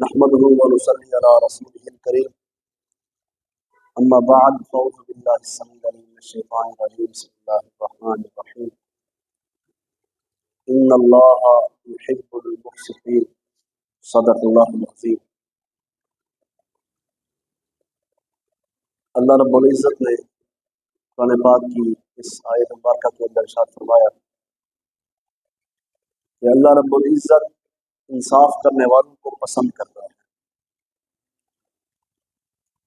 نحمده ونصلي على رسوله الكريم أما بعد فأعوذ بالله السميع العليم من الشيطان الرجيم بسم الله الرحمن الرحيم إن الله يحب المقسطين صدق الله العظيم۔ اللہ رب العزت نے قرآن پاک کی اس آیت مبارکہ کے اندر ارشاد فرمایا کہ اللہ رب العزت انصاف کرنے والوں کو پسند کرتا ہے۔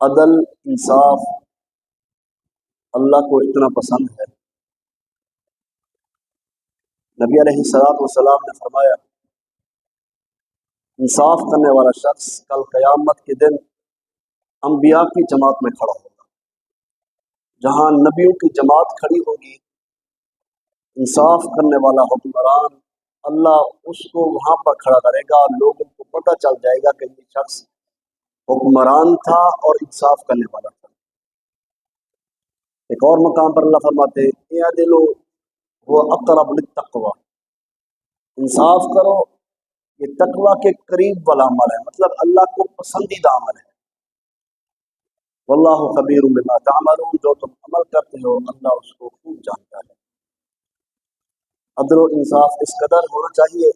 عدل انصاف اللہ کو اتنا پسند ہے، نبی علیہ السلام نے فرمایا انصاف کرنے والا شخص کل قیامت کے دن انبیاء کی جماعت میں کھڑا ہوگا۔ جہاں نبیوں کی جماعت کھڑی ہوگی، انصاف کرنے والا حکمران اللہ اس کو وہاں پر کھڑا کرے گا، لوگوں کو پتہ چل جائے گا کہ یہ شخص حکمران تھا اور انصاف کرنے والا تھا۔ ایک اور مقام پر اللہ فرماتے ہیں اعدلوا هو اقرب للتقوی، انصاف کرو یہ تقوی کے قریب والا عمل ہے، مطلب اللہ کو پسندیدہ عمل ہے۔ واللہ خبیر بما تعملون، جو تم عمل کرتے ہو اللہ اس کو خوب جانتا ہے۔ عدل و انصاف اس قدر ہونا چاہیے۔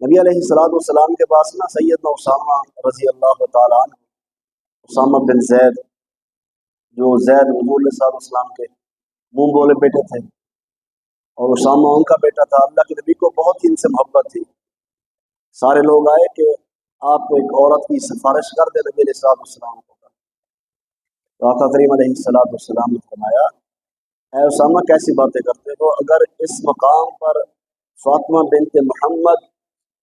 نبی علیہ السلام کے پاس نا سیدنا اسامہ رضی اللہ تعالیٰ عنہ، اسامہ بن زید، جو زید حضور صلی اللہ علیہ وسلم کے منہ بولے بیٹے تھے، اور اسامہ ان کا بیٹا تھا۔ اللہ کے نبی کو بہت ہی ان سے محبت تھی۔ سارے لوگ آئے کہ آپ ایک عورت کی سفارش کر دیں نبی علیہ السلام کو۔ تو آقا کریم علیہ السلام نے فرمایا اے اسامہ کیسی باتیں کرتے ہو، اگر اس مقام پر فاطمہ بنت محمد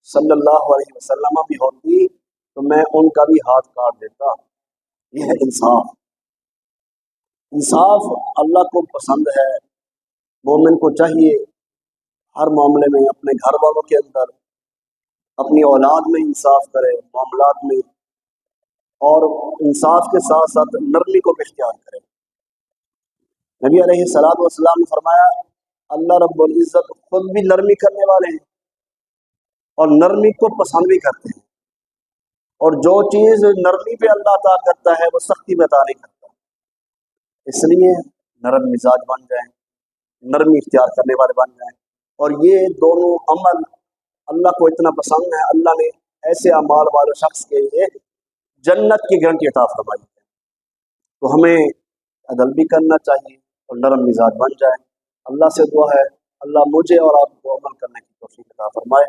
صلی اللہ علیہ وسلم بھی ہوتی تو میں ان کا بھی ہاتھ کاٹ دیتا۔ یہ ہے انصاف۔ انصاف اللہ کو پسند ہے۔ مومن کو چاہیے ہر معاملے میں اپنے گھر والوں کے اندر، اپنی اولاد میں انصاف کرے، معاملات میں، اور انصاف کے ساتھ ساتھ نرمی کو بھی اختیار کرے۔ نبی علیہ السلام نے فرمایا اللہ رب العزت خود بھی نرمی کرنے والے ہیں اور نرمی کو پسند بھی کرتے ہیں، اور جو چیز نرمی پہ اللہ عطا کرتا ہے وہ سختی میں عطا نہیں کرتا۔ اس لیے نرم مزاج بن جائیں، نرمی اختیار کرنے والے بن جائیں، اور یہ دونوں عمل اللہ کو اتنا پسند ہے، اللہ نے ایسے اعمال والے شخص کے لیے جنت کی گارنٹی عطا فرمائی ہے۔ تو ہمیں عدل بھی کرنا چاہیے اور نرم مزاج بن جائیں۔ اللہ سے دعا ہے اللہ مجھے اور آپ کو عمل کرنے کی توفیق عطا فرمائے۔